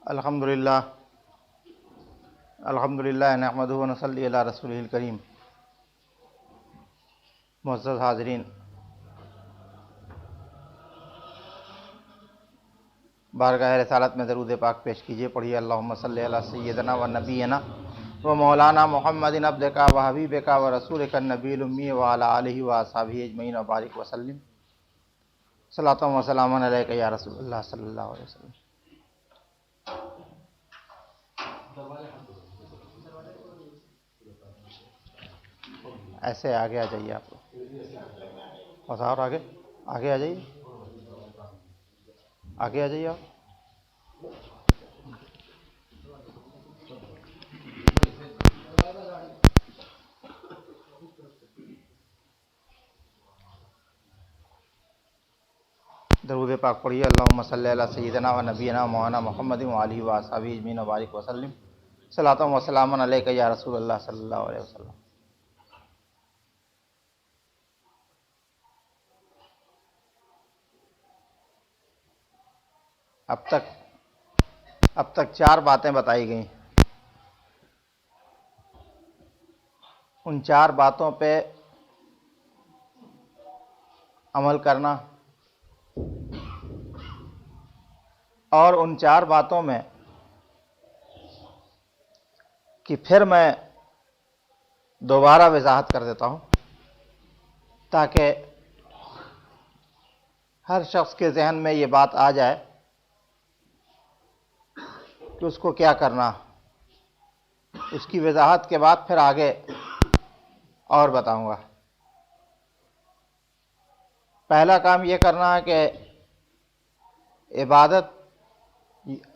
الحمدللہ نحمدہ و نصلی علی رسولہ الکریم۔ معزز حاضرین، بارگاہ رسالت میں درود پاک پیش کیجیے۔ پڑھیے اللہم صلی علی سیدنا و نبینا و مولانا محمد عبدک و حبیبک و رسولک النبی الامی و علی آلہ و اصحابہ اجمعین و بارک وسلم۔ صلاۃ و سلام علیک یا رسول اللہ صلی اللہ علیہ وسلم۔ ایسے آگے آ جائیے آپ لوگ، بس اور آگے آ جائیے، آگے آ جائیے آپ۔ درود پاک پڑھیے اللہم صلی علی سیدنا و نبینا و مولانا محمد و آلہ و اصحابہ اجمعین و بارک وسلم۔ صلاۃ و سلام علیک یا رسول اللہ صلی اللہ علیہ وسلم۔ اب تک 4 باتیں بتائی گئیں۔ ان 4 باتوں پہ عمل کرنا اور ان 4 باتوں میں کہ پھر میں دوبارہ وضاحت کر دیتا ہوں تاکہ ہر شخص کے ذہن میں یہ بات آ جائے کہ اس کو کیا کرنا۔ اس کی وضاحت کے بعد پھر آگے اور بتاؤں گا۔ پہلا کام یہ کرنا ہے کہ عبادت،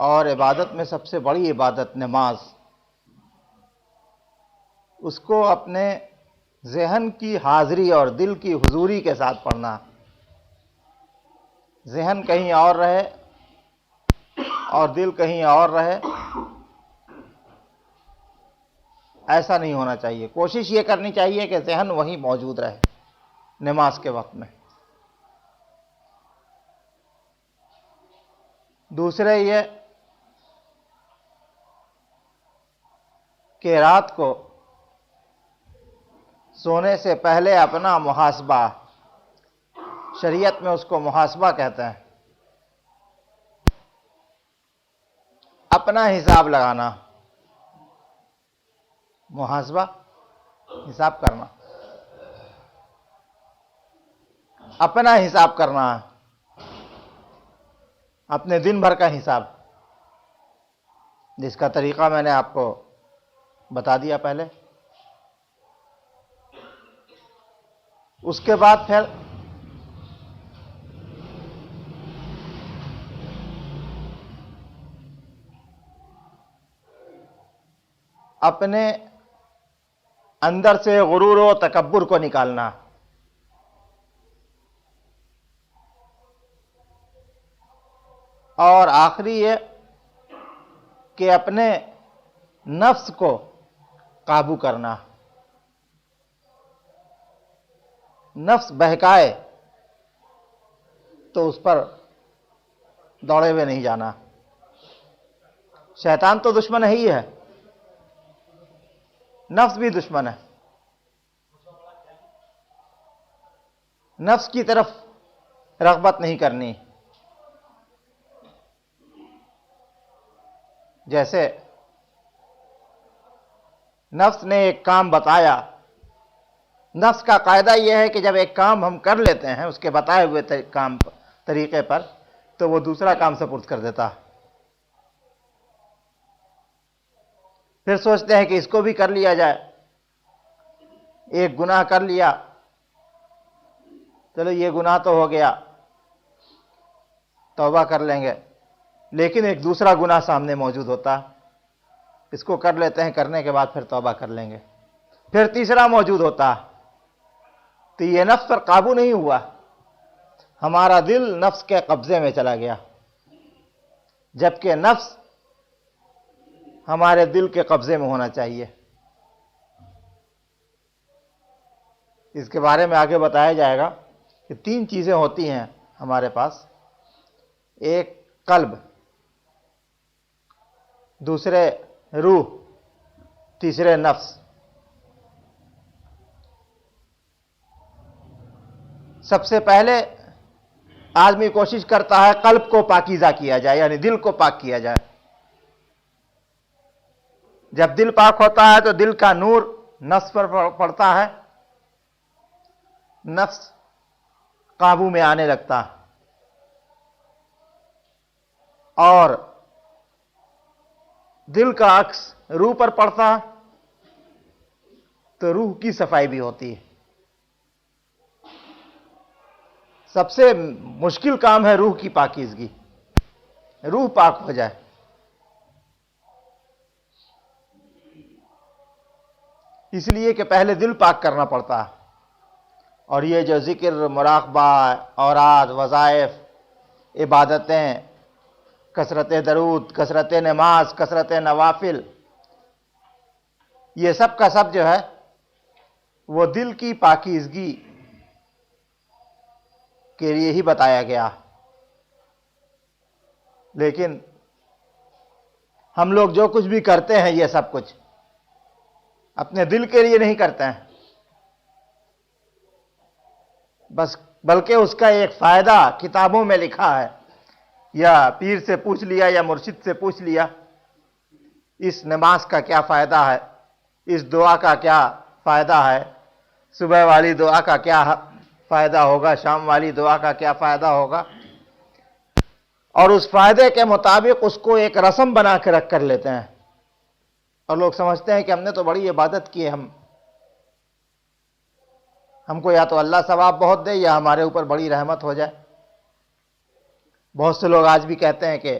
اور عبادت میں سب سے بڑی عبادت نماز، اس کو اپنے ذہن کی حاضری اور دل کی حضوری کے ساتھ پڑھنا۔ ذہن کہیں اور رہے اور دل کہیں اور رہے، ایسا نہیں ہونا چاہیے۔ کوشش یہ کرنی چاہیے کہ ذہن وہیں موجود رہے نماز کے وقت میں۔ دوسرے یہ کہ رات کو سونے سے پہلے اپنا محاسبہ، شریعت میں اس کو محاسبہ کہتے ہیں، اپنا حساب لگانا۔ محاسبہ، حساب کرنا، اپنا حساب کرنا ہے، اپنے دن بھر کا حساب، جس کا طریقہ میں نے آپ کو بتا دیا پہلے۔ اس کے بعد پھر اپنے اندر سے غرور و تکبر کو نکالنا۔ اور آخری یہ کہ اپنے نفس کو قابو کرنا۔ نفس بہکائے تو اس پر دوڑے ہوئے نہیں جانا۔ شیطان تو دشمن ہی ہے، نفس بھی دشمن ہے۔ نفس کی طرف رغبت نہیں کرنی۔ جیسے نفس نے ایک کام بتایا، نفس کا قاعدہ یہ ہے کہ جب ایک کام ہم کر لیتے ہیں اس کے بتائے ہوئے طریقے پر، تو وہ دوسرا کام سپرد کر دیتا۔ پھر سوچتے ہیں کہ اس کو بھی کر لیا جائے۔ ایک گناہ کر لیا، چلو یہ گناہ تو ہو گیا، توبہ کر لیں گے، لیکن ایک دوسرا گناہ سامنے موجود ہوتا، اس کو کر لیتے ہیں، کرنے کے بعد پھر توبہ کر لیں گے۔ پھر تیسرا موجود ہوتا، تو یہ نفس پر قابو نہیں ہوا، ہمارا دل نفس کے قبضے میں چلا گیا، جبکہ نفس ہمارے دل کے قبضے میں ہونا چاہیے۔ اس کے بارے میں آگے بتایا جائے گا کہ 3 چیزیں ہوتی ہیں ہمارے پاس ایک قلب، دوسرے روح، تیسرے نفس۔ سب سے پہلے آدمی کوشش کرتا ہے قلب کو پاکیزہ کیا جائے، یعنی دل کو پاک کیا جائے۔ جب دل پاک ہوتا ہے تو دل کا نور نفس پر پڑتا ہے، نفس قابو میں آنے لگتا ہے، اور دل کا عکس روح پر پڑتا ہے تو روح کی صفائی بھی ہوتی ہے۔ سب سے مشکل کام ہے روح کی پاکیزگی، روح پاک ہو جائے۔ اس لیے کہ پہلے دل پاک کرنا پڑتا ہے، اور یہ جو ذکر، مراقبہ، اوراد، وظائف، عبادتیں، کثرت درود، کثرت نماز، کثرت نوافل، یہ سب کا سب جو ہے وہ دل کی پاکیزگی کے لیے ہی بتایا گیا۔ لیکن ہم لوگ جو کچھ بھی کرتے ہیں یہ سب کچھ اپنے دل کے لیے نہیں کرتے ہیں، بس بلکہ اس کا ایک فائدہ کتابوں میں لکھا ہے، یا پیر سے پوچھ لیا یا مرشد سے پوچھ لیا، اس نماز کا کیا فائدہ ہے، اس دعا کا کیا فائدہ ہے، صبح والی دعا کا کیا فائدہ ہوگا، شام والی دعا کا کیا فائدہ ہوگا، اور اس فائدے کے مطابق اس کو ایک رسم بنا کے رکھ کر لیتے ہیں، اور لوگ سمجھتے ہیں کہ ہم نے تو بڑی عبادت کی ہے، ہم کو یا تو اللہ ثواب بہت دے یا ہمارے اوپر بڑی رحمت ہو جائے۔ بہت سے لوگ آج بھی کہتے ہیں کہ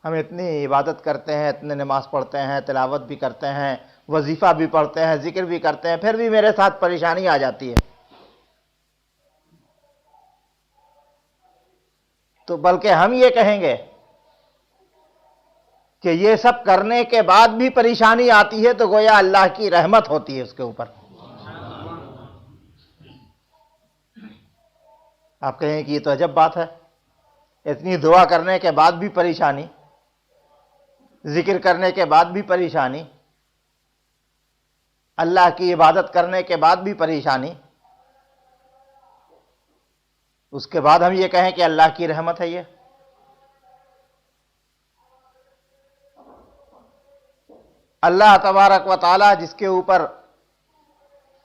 ہم اتنی عبادت کرتے ہیں، اتنے نماز پڑھتے ہیں، تلاوت بھی کرتے ہیں، وظیفہ بھی پڑھتے ہیں، ذکر بھی کرتے ہیں، پھر بھی میرے ساتھ پریشانی آ جاتی ہے۔ تو بلکہ ہم یہ کہیں گے کہ یہ سب کرنے کے بعد بھی پریشانی آتی ہے تو گویا اللہ کی رحمت ہوتی ہے اس کے اوپر۔ آپ کہیں کہ یہ تو عجب بات ہے، اتنی دعا کرنے کے بعد بھی پریشانی، ذکر کرنے کے بعد بھی پریشانی، اللہ کی عبادت کرنے کے بعد بھی پریشانی، اس کے بعد ہم یہ کہیں کہ اللہ کی رحمت ہے۔ یہ اللہ تبارک و تعالی جس کے اوپر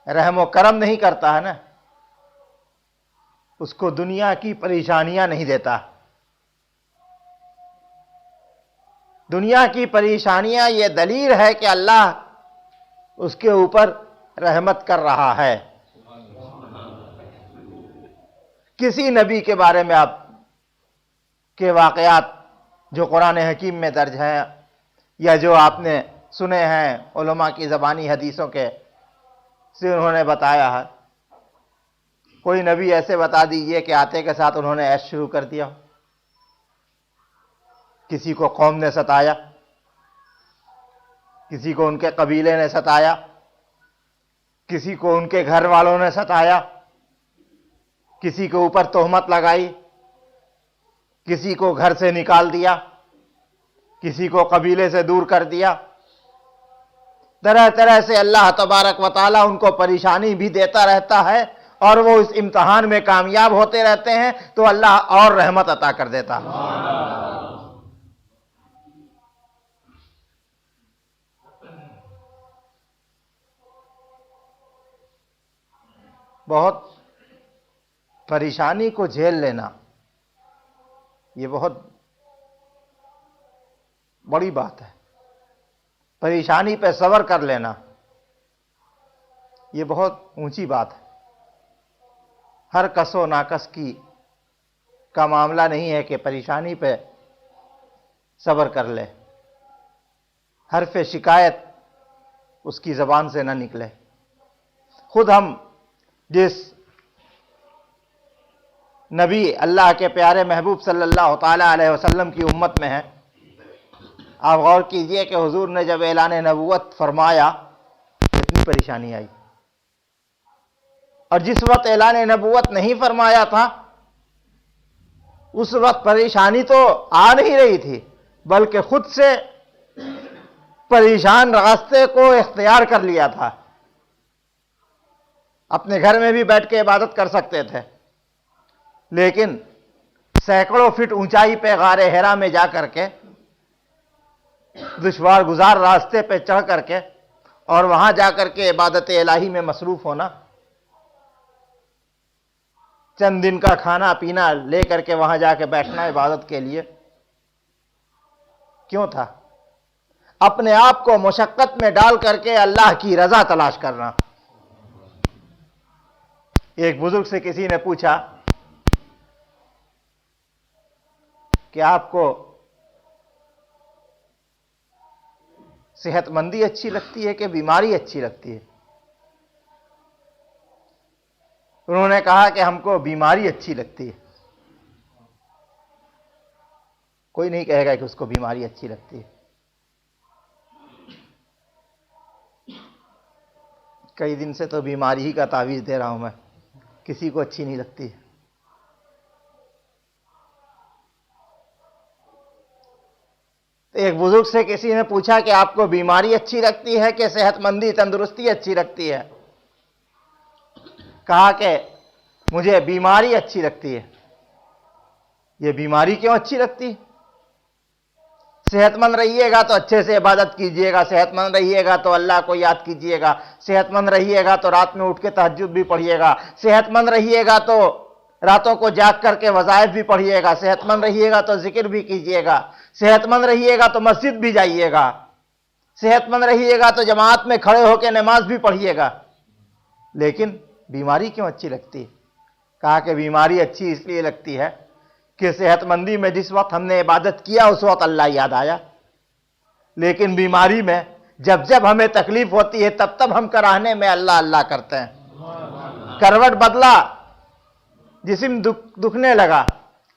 رحم و کرم نہیں کرتا ہے نا، اس کو دنیا کی پریشانیاں نہیں دیتا۔ دنیا کی پریشانیاں یہ دلیل ہے کہ اللہ اس کے اوپر رحمت کر رہا ہے۔ کسی نبی کے بارے میں آپ کے واقعات جو قرآن حکیم میں درج ہیں یا جو آپ نے سنے ہیں علماء کی زبانی حدیثوں کے سے انہوں نے بتایا ہے، کوئی نبی ایسے بتا دیجئے کہ آتے کے ساتھ انہوں نے عیش شروع کر دیا، کسی کو قوم نے ستایا، کسی کو ان کے قبیلے نے ستایا، کسی کو ان کے گھر والوں نے ستایا، کسی کے اوپر تہمت لگائی، کسی کو گھر سے نکال دیا، کسی کو قبیلے سے دور کر دیا، طرح طرح سے اللہ تبارک و تعالی ان کو پریشانی بھی دیتا رہتا ہے، اور وہ اس امتحان میں کامیاب ہوتے رہتے ہیں تو اللہ اور رحمت عطا کر دیتا ہے۔ بہت پریشانی کو جھیل لینا یہ بہت بڑی بات ہے، پریشانی پہ صبر کر لینا یہ بہت اونچی بات ہے۔ ہر کس و ناکس کا معاملہ نہیں ہے کہ پریشانی پہ صبر کر لے، حرف شکایت اس کی زبان سے نہ نکلے۔ خود ہم جس نبی اللہ کے پیارے محبوب صلی اللہ تعالی علیہ وسلم کی امت میں ہیں، آپ غور کیجئے کہ حضور نے جب اعلان نبوت فرمایا اتنی پریشانی آئی، اور جس وقت اعلان نبوت نہیں فرمایا تھا اس وقت پریشانی تو آ نہیں رہی تھی، بلکہ خود سے پریشان راستے کو اختیار کر لیا تھا۔ اپنے گھر میں بھی بیٹھ کے عبادت کر سکتے تھے، لیکن سینکڑوں فٹ اونچائی پہ غار حرا میں جا کر کے، دشوار گزار راستے پہ چڑھ کر کے، اور وہاں جا کر کے عبادت الہی میں مصروف ہونا، چند دن کا کھانا پینا لے کر کے وہاں جا کے بیٹھنا عبادت کے لیے کیوں تھا؟ اپنے آپ کو مشقت میں ڈال کر کے اللہ کی رضا تلاش کرنا۔ ایک بزرگ سے کسی نے پوچھا کہ آپ کو صحت مندی اچھی لگتی ہے کہ بیماری اچھی لگتی ہے؟ انہوں نے کہا کہ ہم کو بیماری اچھی لگتی ہے۔ کوئی نہیں کہے گا کہ اس کو بیماری اچھی لگتی ہے۔ کئی دن سے تو بیماری ہی کا تعویذ دے رہا ہوں میں، کسی کو اچھی نہیں لگتی۔ ایک بزرگ سے کسی نے پوچھا کہ آپ کو بیماری اچھی لگتی ہے کہ صحت مندی تندرستی اچھی لگتی ہے؟ کہا کہ مجھے بیماری اچھی لگتی ہے۔ یہ بیماری کیوں اچھی لگتی؟ صحت مند رہیے گا تو اچھے سے عبادت کیجئے گا، صحت مند رہیے گا تو اللہ کو یاد کیجئے گا، صحت مند رہیے گا تو رات میں اٹھ کے تہجد بھی پڑھیے گا، صحت مند رہیے گا تو راتوں کو جاگ کر کے وظائف بھی پڑھیے گا، صحت مند رہیے گا تو ذکر بھی کیجئے گا، صحت مند رہیے گا تو مسجد بھی جائیے گا، صحت مند رہیے گا تو جماعت میں کھڑے ہو کے نماز بھی پڑھیے گا۔ لیکن بیماری کیوں اچھی لگتی؟ کہا کہ بیماری اچھی اس لیے لگتی ہے کہ صحت مندی میں جس وقت ہم نے عبادت کیا اس وقت اللہ یاد آیا، لیکن بیماری میں جب جب ہمیں تکلیف ہوتی ہے تب تب ہم کراہنے میں اللہ اللہ کرتے ہیں۔ کروٹ بدلا، جسم دکھنے لگا،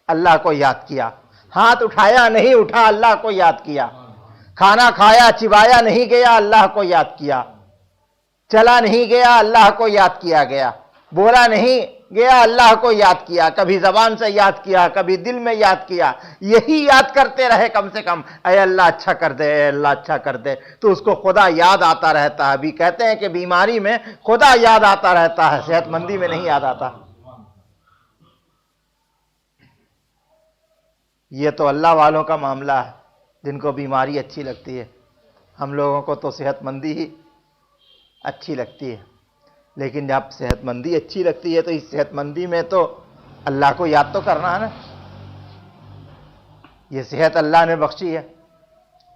اللہ کو یاد کیا، ہاتھ اٹھایا نہیں اٹھا، اللہ کو یاد کیا، کھانا کھایا چبایا نہیں گیا، اللہ کو یاد کیا، چلا نہیں گیا، اللہ کو یاد کیا گیا، بولا نہیں گیا، اللہ کو یاد کیا، کبھی زبان سے یاد کیا، کبھی دل میں یاد کیا، یہی یاد کرتے رہے کم سے کم، اے اللہ اچھا کر دے، اے اللہ اچھا کر دے، تو اس کو خدا یاد آتا رہتا ہے۔ ابھی کہتے ہیں کہ بیماری میں خدا یاد آتا رہتا ہے، صحت مندی میں نہیں یاد آتا۔ یہ تو اللہ والوں کا معاملہ ہے جن کو بیماری اچھی لگتی ہے، ہم لوگوں کو تو صحت مندی ہی اچھی لگتی ہے۔ لیکن جب صحت مندی اچھی لگتی ہے تو اس صحت مندی میں تو اللہ کو یاد تو کرنا ہے نا۔ یہ صحت اللہ نے بخشی ہے،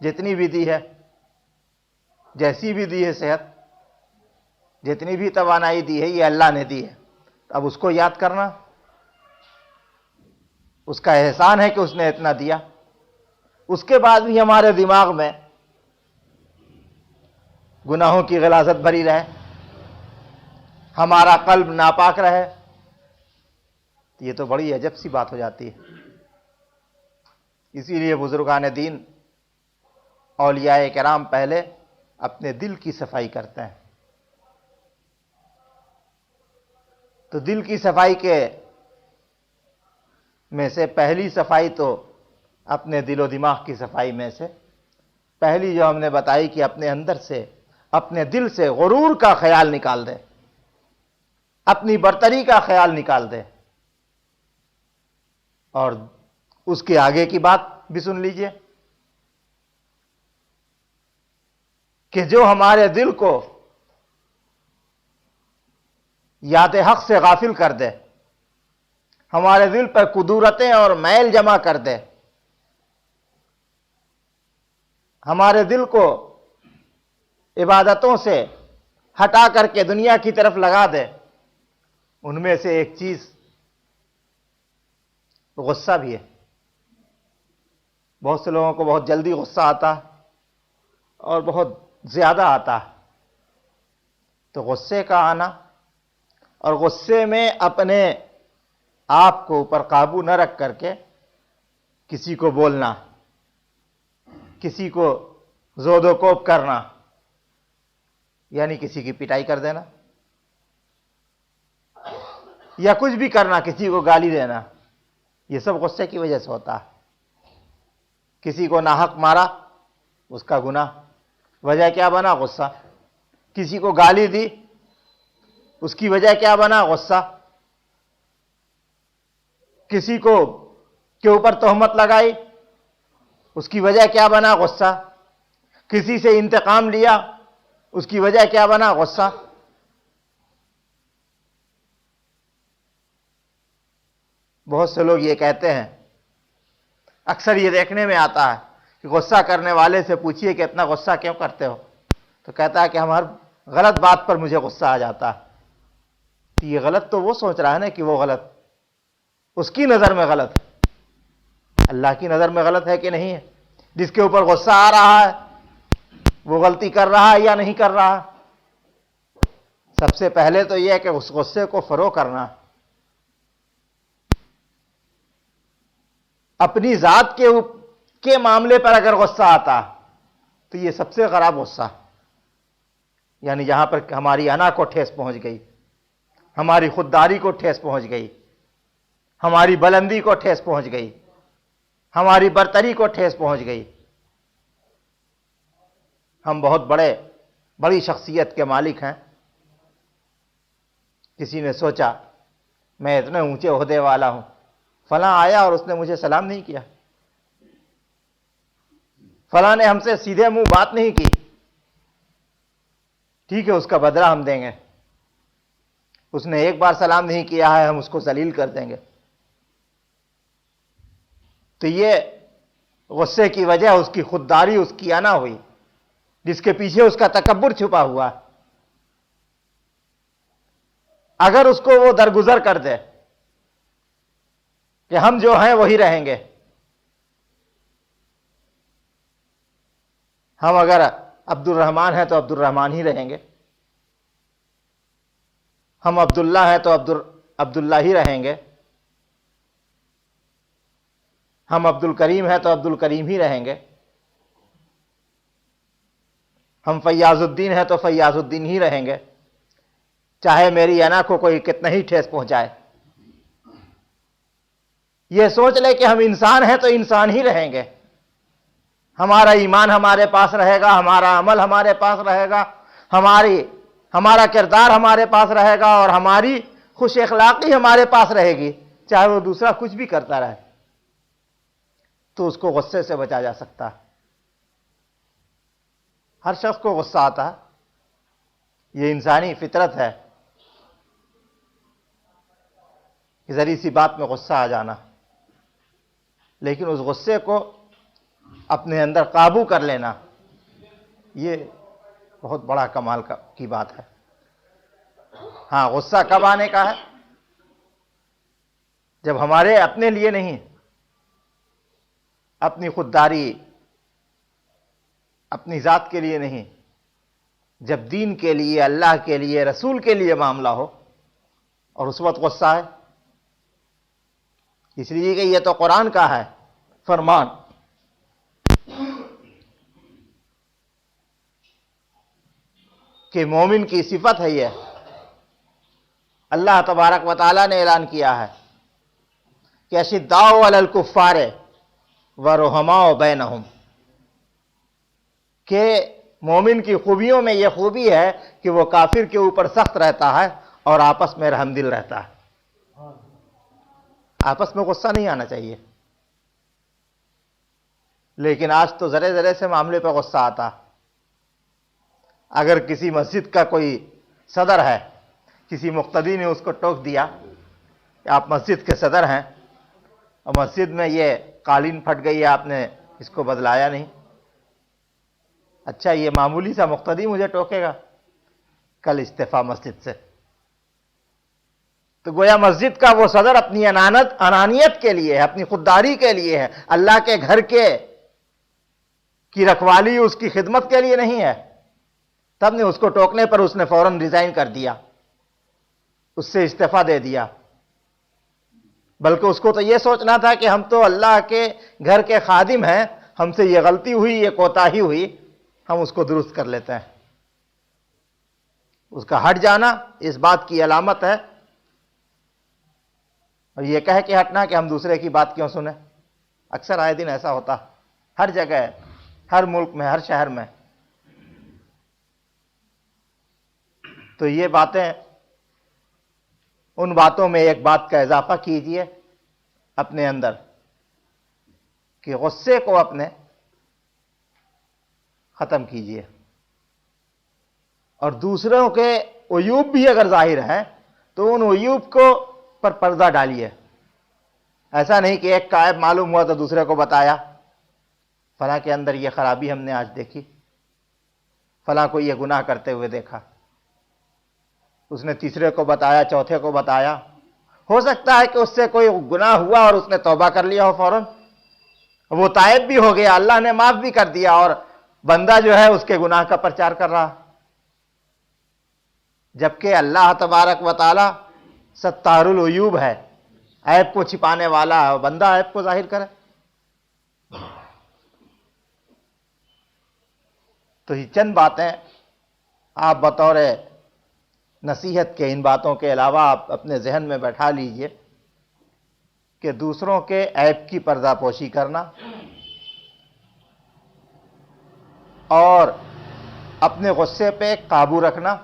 جتنی بھی دی ہے، جیسی بھی دی ہے صحت، جتنی بھی توانائی دی ہے یہ اللہ نے دی ہے، اب اس کو یاد کرنا، اس کا احسان ہے کہ اس نے اتنا دیا۔ اس کے بعد بھی ہمارے دماغ میں گناہوں کی غلاظت بھری رہے، ہمارا قلب ناپاک رہے، یہ تو بڑی عجب سی بات ہو جاتی ہے۔ اسی لیے بزرگان دین، اولیاء کرام پہلے اپنے دل کی صفائی کرتے ہیں۔ تو دل کی صفائی کے میں سے پہلی صفائی تو اپنے دل و دماغ کی صفائی میں سے پہلی جو ہم نے بتائی کہ اپنے اندر سے، اپنے دل سے غرور کا خیال نکال دے، اپنی برتری کا خیال نکال دے۔ اور اس کے آگے کی بات بھی سن لیجئے کہ جو ہمارے دل کو یاد حق سے غافل کر دے، ہمارے دل پر کدورتیں اور میل جمع کر دے، ہمارے دل کو عبادتوں سے ہٹا کر کے دنیا کی طرف لگا دے، ان میں سے ایک چیز غصہ بھی ہے۔ بہت سے لوگوں کو بہت جلدی غصہ آتا ہے اور بہت زیادہ آتا ہے، تو غصے کا آنا اور غصے میں اپنے آپ کو اوپر قابو نہ رکھ کر کے کسی کو بولنا، کسی کو زود و کوب کرنا، یعنی کسی کی پٹائی کر دینا یا کچھ بھی کرنا، کسی کو گالی دینا، یہ سب غصے کی وجہ سے ہوتا ہے. کسی کو ناحق مارا، اس کا گناہ، وجہ کیا بنا؟ غصہ. کسی کو گالی دی، اس کی وجہ کیا بنا؟ غصہ. کسی کو کے اوپر تہمت لگائی، اس کی وجہ کیا بنا؟ غصہ. کسی سے انتقام لیا، اس کی وجہ کیا بنا؟ غصہ. بہت سے لوگ یہ کہتے ہیں، اکثر یہ دیکھنے میں آتا ہے کہ غصہ کرنے والے سے پوچھیے کہ اتنا غصہ کیوں کرتے ہو، تو کہتا ہے کہ ہر غلط بات پر مجھے غصہ آ جاتا ہے. تو یہ غلط تو وہ سوچ رہا ہے نا کہ وہ غلط اس کی نظر میں غلط ہے. اللہ کی نظر میں غلط ہے کہ نہیں ہے؟ جس کے اوپر غصہ آ رہا ہے وہ غلطی کر رہا ہے یا نہیں کر رہا؟ سب سے پہلے تو یہ ہے کہ اس غصے کو فروغ کرنا. اپنی ذات کے معاملے پر اگر غصہ آتا تو یہ سب سے خراب غصہ، یعنی جہاں پر ہماری انا کو ٹھیس پہنچ گئی، ہماری خودداری کو ٹھیس پہنچ گئی، ہماری بلندی کو ٹھیس پہنچ گئی، ہماری برتری کو ٹھیس پہنچ گئی. ہم بہت بڑی شخصیت کے مالک ہیں. کسی نے سوچا میں اتنے اونچے عہدے والا ہوں، فلاں آیا اور اس نے مجھے سلام نہیں کیا، فلاں نے ہم سے سیدھے منہ بات نہیں کی، ٹھیک ہے اس کا بدلہ ہم دیں گے. اس نے ایک بار سلام نہیں کیا ہے، ہم اس کو ذلیل کر دیں گے. تو یہ غصے کی وجہ اس کی خودداری، اس کی انا ہوئی، جس کے پیچھے اس کا تکبر چھپا ہوا. اگر اس کو وہ درگزر کر دے کہ ہم جو ہیں وہی رہیں گے، ہم اگر عبد الرحمن ہیں تو عبد الرحمن ہی رہیں گے، ہم عبداللہ ہیں تو عبداللہ ہی رہیں گے، ہم عبد الکریم ہیں تو عبد الکریم ہی رہیں گے، ہم فیاض الدین ہیں تو فیاض الدین ہی رہیں گے، چاہے میری انا کو کوئی کتنا ہی ٹھیس پہنچائے. یہ سوچ لے کہ ہم انسان ہیں تو انسان ہی رہیں گے، ہمارا ایمان ہمارے پاس رہے گا، ہمارا عمل ہمارے پاس رہے گا، ہمارا کردار ہمارے پاس رہے گا، اور ہماری خوش اخلاقی ہمارے پاس رہے گی. چاہے وہ دوسرا کچھ بھی کرتا رہے تو اس کو غصے سے بچا جا سکتا ہے. ہر شخص کو غصہ آتا ہے، یہ انسانی فطرت ہے کہ ذری سی بات میں غصہ آ جانا، لیکن اس غصے کو اپنے اندر قابو کر لینا یہ بہت بڑا کمال کی بات ہے. ہاں، غصہ کب آنے کا ہے؟ جب ہمارے اپنے لیے نہیں، اپنی خودداری، اپنی ذات کے لیے نہیں، جب دین کے لیے، اللہ کے لیے، رسول کے لیے معاملہ ہو، اور اس وقت غصہ ہے. اس لیے کہ یہ تو قرآن کا ہے فرمان کہ مومن کی صفت ہے. یہ اللہ تبارک و تعالیٰ نے اعلان کیا ہے کہ اشداء علی الکفار ورحماء بینہم، کہ مومن کی خوبیوں میں یہ خوبی ہے کہ وہ کافر کے اوپر سخت رہتا ہے اور آپس میں رحم دل رہتا ہے. آپس میں غصہ نہیں آنا چاہیے، لیکن آج تو ذرے ذرے سے معاملے پہ غصہ آتا. اگر کسی مسجد کا کوئی صدر ہے، کسی مقتدی نے اس کو ٹوک دیا کہ آپ مسجد کے صدر ہیں اور مسجد میں یہ قالین پھٹ گئی ہے، آپ نے اس کو بدلایا نہیں. اچھا، یہ معمولی سا مقتدی مجھے ٹوکے گا؟ کل استعفیٰ مسجد سے. تو گویا مسجد کا وہ صدر اپنی انانیت کے لیے ہے، اپنی خودداری کے لیے ہے، اللہ کے گھر کی رکھوالی، اس کی خدمت کے لیے نہیں ہے. تب نے اس کو ٹوکنے پر اس نے فوراً ریزائن کر دیا، اس سے استعفیٰ دے دیا. بلکہ اس کو تو یہ سوچنا تھا کہ ہم تو اللہ کے گھر کے خادم ہیں، ہم سے یہ غلطی ہوئی، یہ کوتاہی ہوئی، ہم اس کو درست کر لیتے ہیں. اس کا ہٹ جانا اس بات کی علامت ہے اور یہ کہہ کے ہٹنا کہ ہم دوسرے کی بات کیوں سنیں. اکثر آئے دن ایسا ہوتا، ہر جگہ، ہر ملک میں، ہر شہر میں. تو یہ باتیں، ان باتوں میں ایک بات کا اضافہ کیجئے اپنے اندر کہ غصے کو اپنے ختم کیجئے، اور دوسروں کے عیوب بھی اگر ظاہر ہیں تو ان عیوب کو پر پردہ ڈالیے. ایسا نہیں کہ ایک کا عیب معلوم ہوا تو دوسرے کو بتایا، فلاں کے اندر یہ خرابی ہم نے آج دیکھی، فلاں کو یہ گناہ کرتے ہوئے دیکھا، اس نے تیسرے کو بتایا، چوتھے کو بتایا. ہو سکتا ہے کہ اس سے کوئی گناہ ہوا اور اس نے توبہ کر لیا ہو فوراً، وہ تائب بھی ہو گیا، اللہ نے معاف بھی کر دیا، اور بندہ جو ہے اس کے گناہ کا پرچار کر رہا. جبکہ اللہ تبارک و تعالی ستار العیوب ہے، عیب کو چھپانے والا ہے، اور بندہ عیب کو ظاہر کرے. تو یہ چند باتیں آپ بطور نصیحت کے، ان باتوں کے علاوہ آپ اپنے ذہن میں بیٹھا لیجئے کہ دوسروں کے عیب کی پردہ پوشی کرنا اور اپنے غصے پہ قابو رکھنا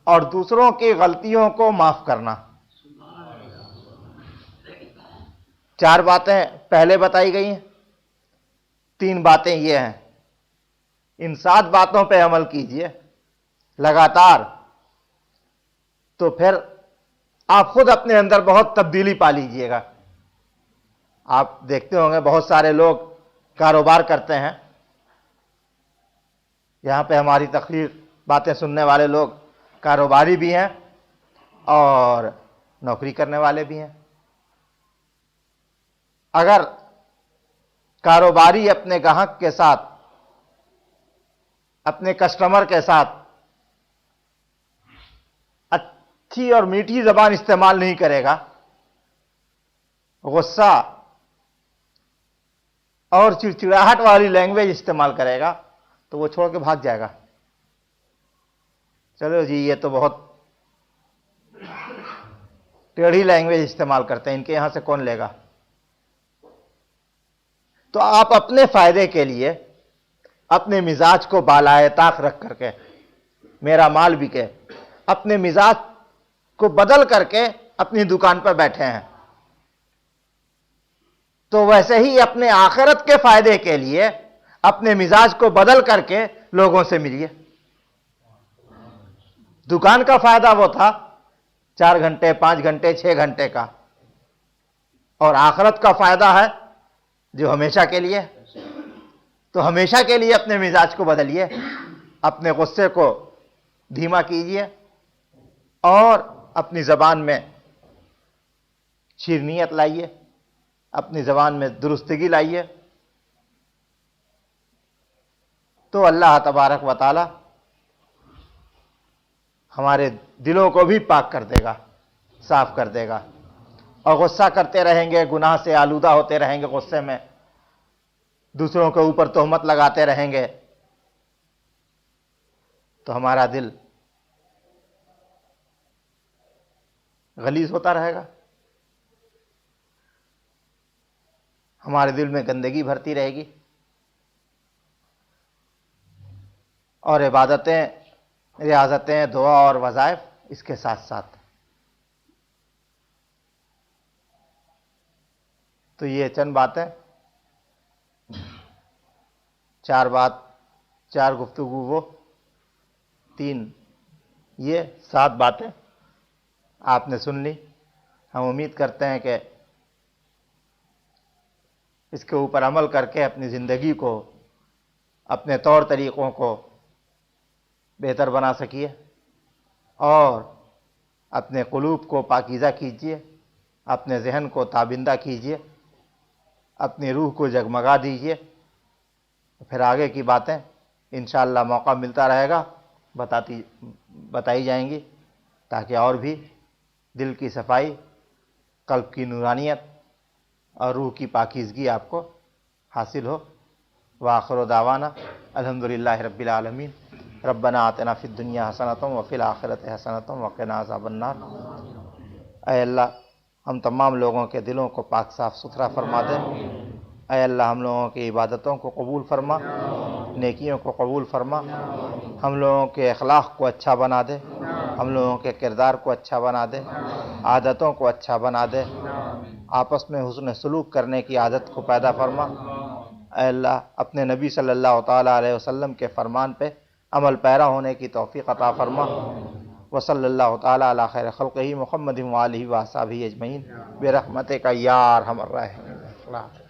اور دوسروں کی غلطیوں کو معاف کرنا. 4 باتیں پہلے بتائی گئی ہیں، 3 باتیں یہ ہیں. ان 7 باتوں پہ عمل کیجئے لگاتار، تو پھر آپ خود اپنے اندر بہت تبدیلی پا لیجئے گا. آپ دیکھتے ہوں گے بہت سارے لوگ کاروبار کرتے ہیں، یہاں پہ ہماری تقریر باتیں سننے والے لوگ کاروباری بھی ہیں اور نوکری کرنے والے بھی ہیں. اگر کاروباری اپنے گاہک کے ساتھ، اپنے کسٹمر کے ساتھ اچھی اور میٹھی زبان استعمال نہیں کرے گا، غصہ اور چڑچڑاہٹ والی لینگویج استعمال کرے گا، تو وہ چھوڑ کے بھاگ جائے گا. چلو جی یہ تو بہت ٹیڑھی لینگویج استعمال کرتے ہیں، ان کے یہاں سے کون لے گا. تو آپ اپنے فائدے کے لیے اپنے مزاج کو بالائے طاق رکھ کر کے، میرا مال بکے، اپنے مزاج کو بدل کر کے اپنی دکان پر بیٹھے ہیں، تو ویسے ہی اپنے آخرت کے فائدے کے لیے اپنے مزاج کو بدل کر کے لوگوں سے ملیے. دکان کا فائدہ وہ تھا 4 گھنٹے، 5 گھنٹے، 6 گھنٹے کا، اور آخرت کا فائدہ ہے جو ہمیشہ کے لیے. تو ہمیشہ کے لیے اپنے مزاج کو بدلیے، اپنے غصے کو دھیما کیجیے، اور اپنی زبان میں شیرینیت لائیے، اپنی زبان میں درستگی لائیے. تو اللہ تبارک و تعالی ہمارے دلوں کو بھی پاک کر دے گا، صاف کر دے گا. اور غصہ کرتے رہیں گے، گناہ سے آلودہ ہوتے رہیں گے، غصے میں دوسروں کے اوپر تہمت لگاتے رہیں گے، تو ہمارا دل غلیظ ہوتا رہے گا، ہمارے دل میں گندگی بھرتی رہے گی، اور عبادتیں، ریاضتیں، دعا اور وظائف اس کے ساتھ ساتھ. تو یہ چند باتیں، 4 بات، 4 گفتگو وہ، 3 یہ، 7 باتیں آپ نے سن لی. ہم امید کرتے ہیں کہ اس کے اوپر عمل کر کے اپنی زندگی کو، اپنے طور طریقوں کو بہتر بنا سکیے، اور اپنے قلوب کو پاکیزہ کیجیے، اپنے ذہن کو تابندہ کیجیے، اپنی روح کو جگمگا دیجیے. پھر آگے کی باتیں انشاءاللہ موقع ملتا رہے گا بتائی جائیں گی، تاکہ اور بھی دل کی صفائی، قلب کی نورانیت اور روح کی پاکیزگی آپ کو حاصل ہو. وآخر دعوانا الحمدللہ رب العالمین. ربنا آتنا فی الدنیا حسنۃ وفی الآخرۃ حسنۃ وقنا عذاب النار. اے اللہ ہم تمام لوگوں کے دلوں کو پاک صاف ستھرا فرما دے۔ اے اللہ ہم لوگوں کی عبادتوں کو قبول فرما، نیکیوں کو قبول فرما، ہم لوگوں کے اخلاق کو اچھا بنا دے، ہم لوگوں کے کردار کو اچھا بنا دے، عادتوں کو اچھا بنا دے، آپس میں حسن سلوک کرنے کی عادت کو پیدا فرما۔ اے اللہ اپنے نبی صلی اللہ تعالیٰ علیہ وسلم کے فرمان پہ عمل پیرا ہونے کی توفیق عطا فرما۔ وصلی اللہ تعالیٰ علی خیر خلقہ محمد وآلہ وصحبہ اجمعین برحمتک یا ارحم الراحمین۔